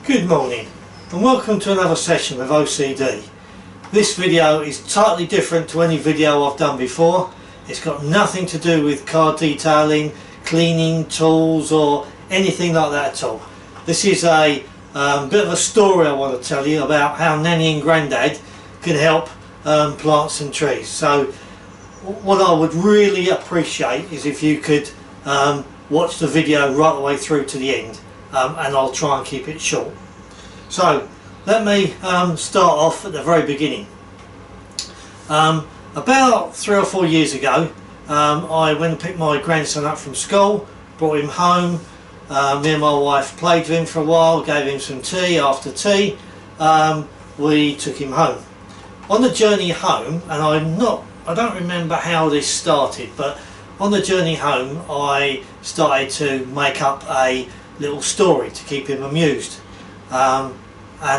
Good morning and welcome to another session with OCD. This video is totally different to any video I've done before. It's got nothing to do with car detailing, cleaning, tools or anything like that at all. This is a bit of a story I want to tell you about how Nanny and Grandad can help plants and trees. So what I would really appreciate is if you could watch the video right the way through to the end. And I'll try and keep it short. So let me start off at the very beginning. About 3 or 4 years ago, I went and picked my grandson up from school, brought him home. Me and my wife played with him for a while, gave him some tea. After tea, we took him home. On the journey home, and I don't remember how this started, but on the journey home I started to make up a little story to keep him amused, and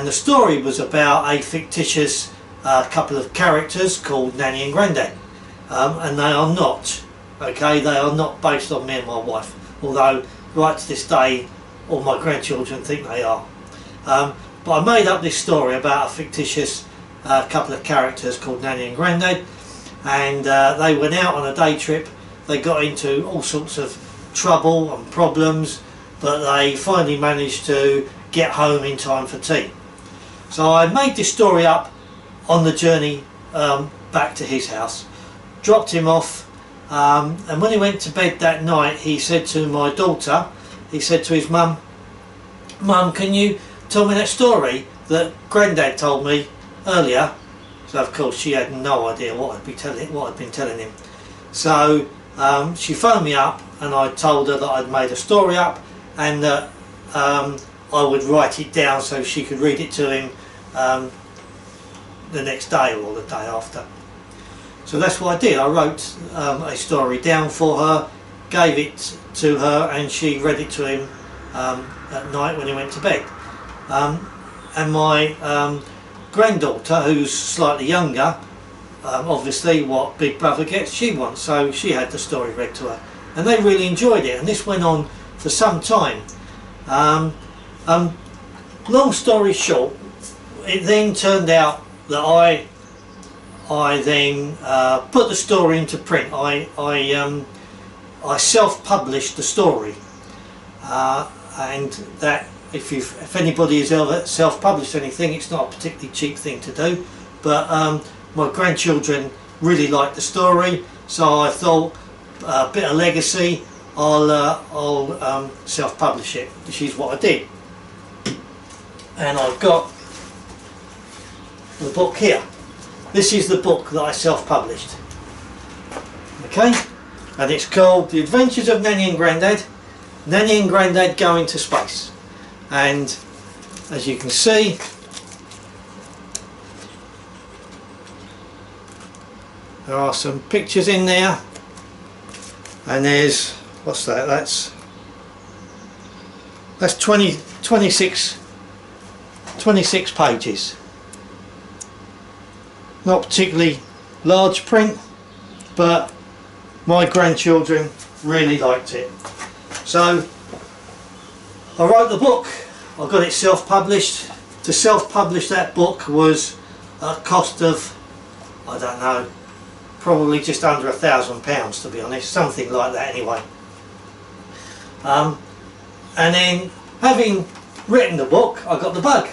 the story was about a fictitious couple of characters called Nanny and Grandad, and they are not based on me and my wife, although right to this day all my grandchildren think they are. But I made up this story about a fictitious couple of characters called Nanny and Grandad, and they went out on a day trip. They got into all sorts of trouble and problems, but they finally managed to get home in time for tea. So I made this story up on the journey back to his house, dropped him off, and when he went to bed that night he said to my daughter, he said to his mum, "Mum, can you tell me that story that Grandad told me earlier?" So of course she had no idea what I'd been telling him. So she phoned me up and I told her that I'd made a story up and that I would write it down so she could read it to him the next day or the day after. So that's what I did. I wrote a story down for her, gave it to her, and she read it to him at night when he went to bed. And my granddaughter, who's slightly younger, obviously what big brother gets she wants, so she had the story read to her and they really enjoyed it, and this went on for some time. Long story short, it then turned out that I then put the story into print. I self-published the story, and that if anybody has ever self-published anything, it's not a particularly cheap thing to do, but my grandchildren really liked the story, so I thought a bit of legacy, I'll self-publish it, which is what I did. And I've got the book here. This is the book that I self-published. Okay, and it's called The Adventures of Nanny and Grandad. Nanny and Grandad Go into Space. And as you can see, there are some pictures in there, and there's, what's that, that's 26 pages. Not particularly large print, but my grandchildren really liked it. So I wrote the book, I got it self-published. To self-publish that book was a cost of, I don't know, probably just under £1,000 to be honest, something like that anyway. And then having written the book, I got the bug.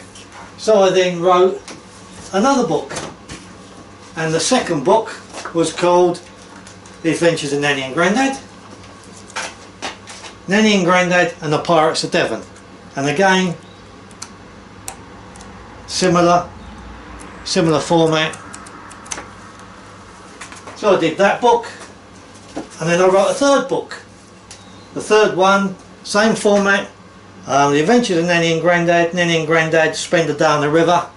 So I then wrote another book, and the second book was called The Adventures of Nanny and Grandad. Nanny and Grandad and the Pirates of Devon. And again, similar format. So I did that book, and then I wrote a third book. The third one, same format, The Adventures of Nanny and Grandad. Nanny and Grandad spend a day on the river.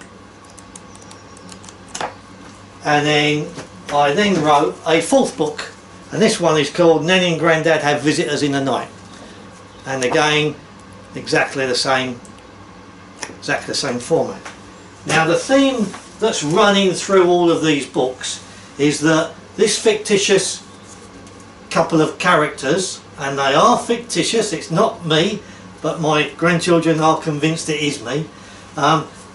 And then I then wrote a fourth book, and this one is called Nanny and Grandad Have Visitors in the Night. And again, exactly the same format. Now the theme that's running through all of these books is that this fictitious couple of characters, and they are fictitious, it's not me, but my grandchildren are convinced it is me.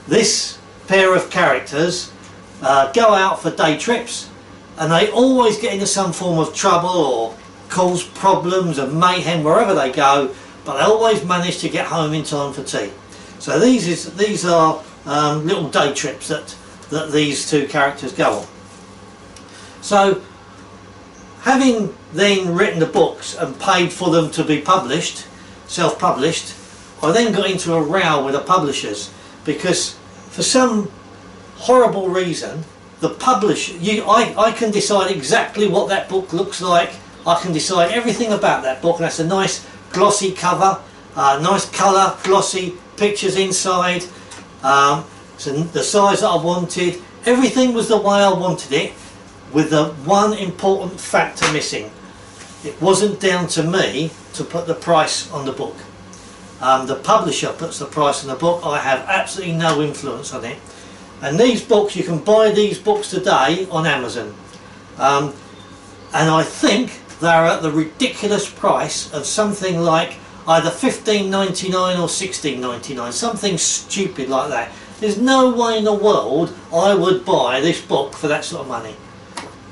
This pair of characters go out for day trips, and they always get into some form of trouble or cause problems and mayhem wherever they go, but they always manage to get home in time for tea. So these are little day trips that these two characters go on. So having then written the books and paid for them to be published, self-published, I then got into a row with the publishers, because for some horrible reason the publisher, I can decide exactly what that book looks like. I can decide everything about that book, and that's a nice glossy cover, nice colour, glossy pictures inside, so the size that I wanted. Everything was the way I wanted it, with the one important factor missing. It wasn't down to me to put the price on the book. The publisher puts the price on the book. I have absolutely no influence on it. And these books, you can buy these books today on Amazon, and I think they're at the ridiculous price of something like either $15.99 or $16.99, something stupid like that. There's no way in the world I would buy this book for that sort of money.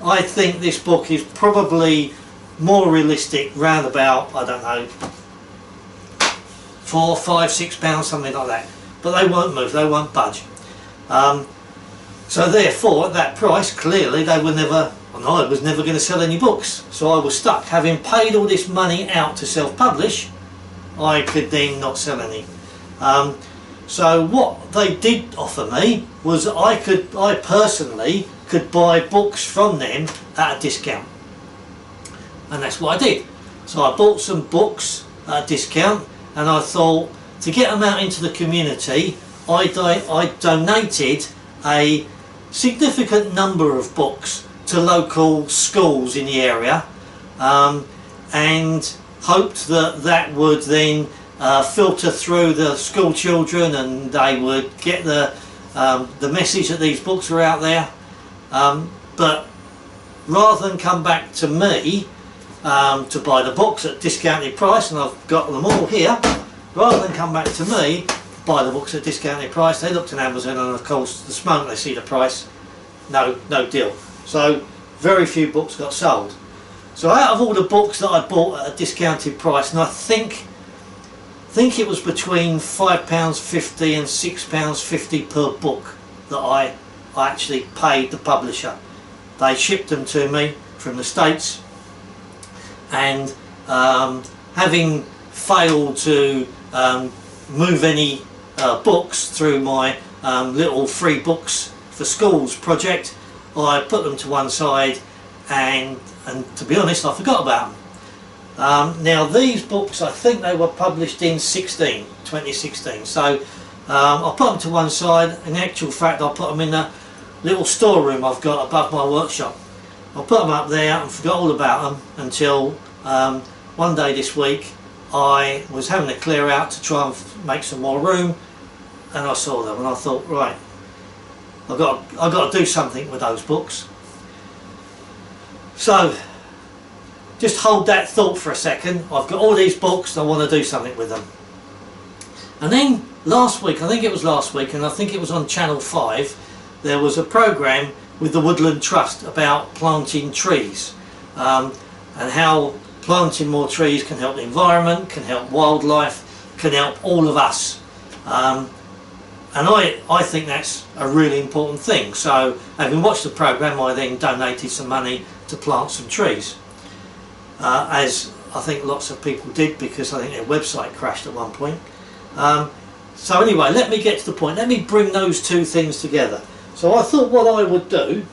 I think this book is probably more realistic, round about, I don't know, £4, £5, £6, something like that. But they won't move, they won't budge. So therefore, at that price, clearly they were never, and I was never going to sell any books. So I was stuck. Having paid all this money out to self-publish, I could then not sell any. So what they did offer me was I personally could buy books from them at a discount, and that's what I did. So I bought some books at a discount, and I thought, to get them out into the community, I donated a significant number of books to local schools in the area, and hoped that that would then filter through the school children, and they would get the message that these books were out there. But rather than come back to me to buy the books at discounted price, and I've got them all here, rather than come back to me buy the books at discounted price, they looked on Amazon, and of course the moment they see the price, no deal. So very few books got sold. So out of all the books that I bought at a discounted price, and I think it was between £5.50 and £6.50 per book that I actually paid the publisher. They shipped them to me from the States, and having failed to move any books through my little free books for schools project, I put them to one side, and to be honest, I forgot about them. Now these books, I think they were published in 2016, so I put them to one side. In actual fact, I put them in a little storeroom I've got above my workshop. I put them up there and forgot all about them until one day this week I was having to clear out to try and make some more room, and I saw them, and I thought, right, I've got to do something with those books. So just hold that thought for a second. I've got all these books, I want to do something with them. And then last week, I think it was last week, and I think it was on Channel 5, there was a programme with the Woodland Trust about planting trees, and how planting more trees can help the environment, can help wildlife, can help all of us. And I think that's a really important thing. So having watched the programme, I then donated some money to plant some trees, as I think lots of people did, because I think their website crashed at one point. So anyway, let me get to the point. Let me bring those two things together. So I thought what I would do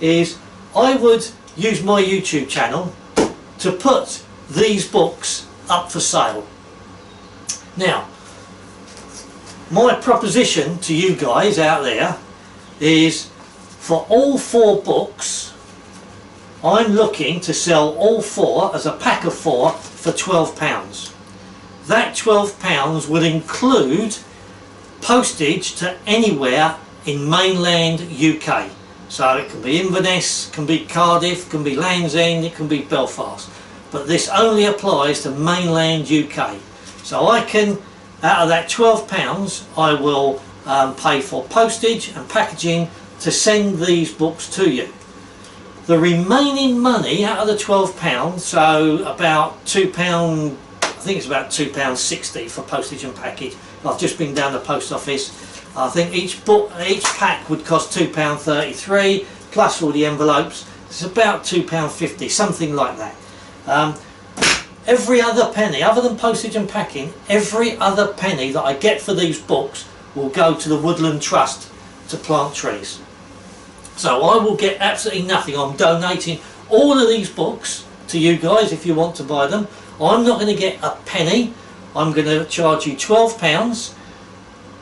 is I would use my YouTube channel to put these books up for sale. Now, my proposition to you guys out there is, for all 4 books, I'm looking to sell all 4 as a pack of 4 for £12. That £12 would include postage to anywhere in mainland UK. So it can be Inverness, can be Cardiff, can be Land's End, it can be Belfast. But this only applies to mainland UK. So I can, out of that £12, I will pay for postage and packaging to send these books to you. The remaining money out of the £12, so about £2, I think it's about £2.60 for postage and package. I've just been down the post office. I think each pack would cost £2.33 plus all the envelopes. It's about £2.50, something like that. Every other penny, other than postage and packing, every other penny that I get for these books will go to the Woodland Trust to plant trees. So I will get absolutely nothing. I'm donating all of these books to you guys if you want to buy them. I'm not going to get a penny. I'm going to charge you £12.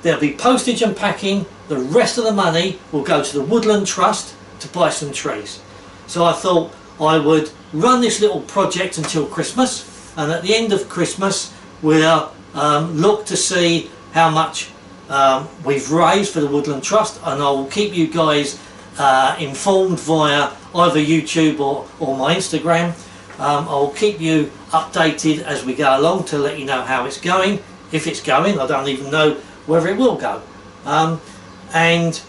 There'll be postage and packing. The rest of the money will go to the Woodland Trust to buy some trees. So I thought I would run this little project until Christmas, and at the end of Christmas we'll look to see how much we've raised for the Woodland Trust, and I will keep you guys informed via either YouTube or my Instagram. I will keep you updated as we go along to let you know how it's going, if it's going. I don't even know whether it will go, and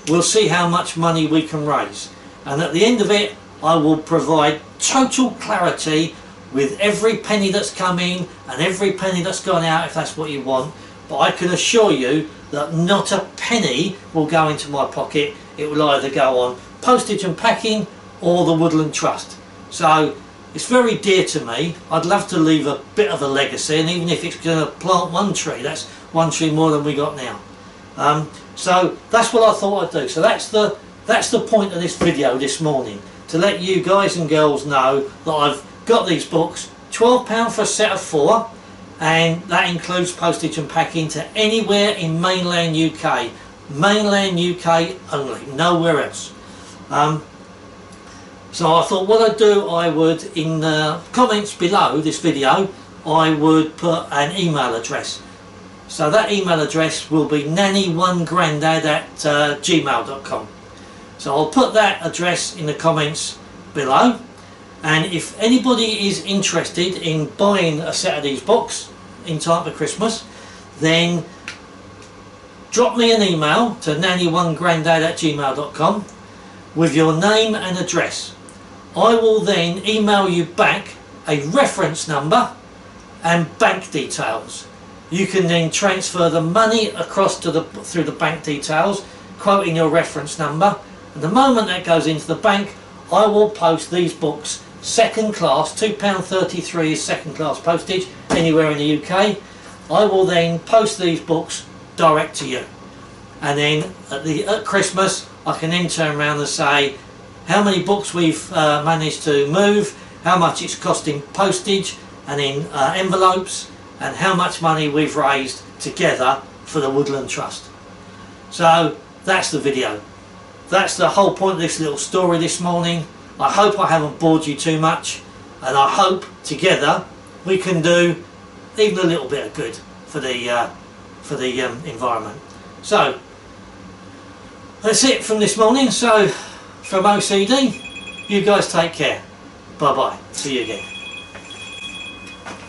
we'll see how much money we can raise, and at the end of it I will provide total clarity with every penny that's come in and every penny that's gone out, if that's what you want. But I can assure you that not a penny will go into my pocket. It will either go on postage and packing or the Woodland Trust. So it's very dear to me. I'd love to leave a bit of a legacy, and even if it's going to plant one tree, that's one tree more than we got now. So that's what I thought I'd do. So that's the point of this video this morning, to let you guys and girls know that I've got these books, £12 for a set of 4, and that includes postage and packing to anywhere in mainland UK. Mainland UK only, nowhere else. So I thought what I'd do, I would, in the comments below this video, I would put an email address. So that email address will be nanny1grandad@gmail.com. So I'll put that address in the comments below, and if anybody is interested in buying a set of these books in time for Christmas, then drop me an email to nanny1grandad@gmail.com with your name and address. I will then email you back a reference number and bank details. You can then transfer the money across to through the bank details, quoting your reference number, and the moment that goes into the bank, I will post these books second class. £2.33 is second class postage anywhere in the UK. I will then post these books direct to you, and then at Christmas I can then turn around and say how many books we've managed to move, how much it's costing postage and in envelopes, and how much money we've raised together for the Woodland Trust. So that's the video. That's the whole point of this little story this morning. I hope I haven't bored you too much, and I hope together we can do even a little bit of good for the environment. So that's it from this morning. So from OCD, you guys take care. Bye bye. See you again.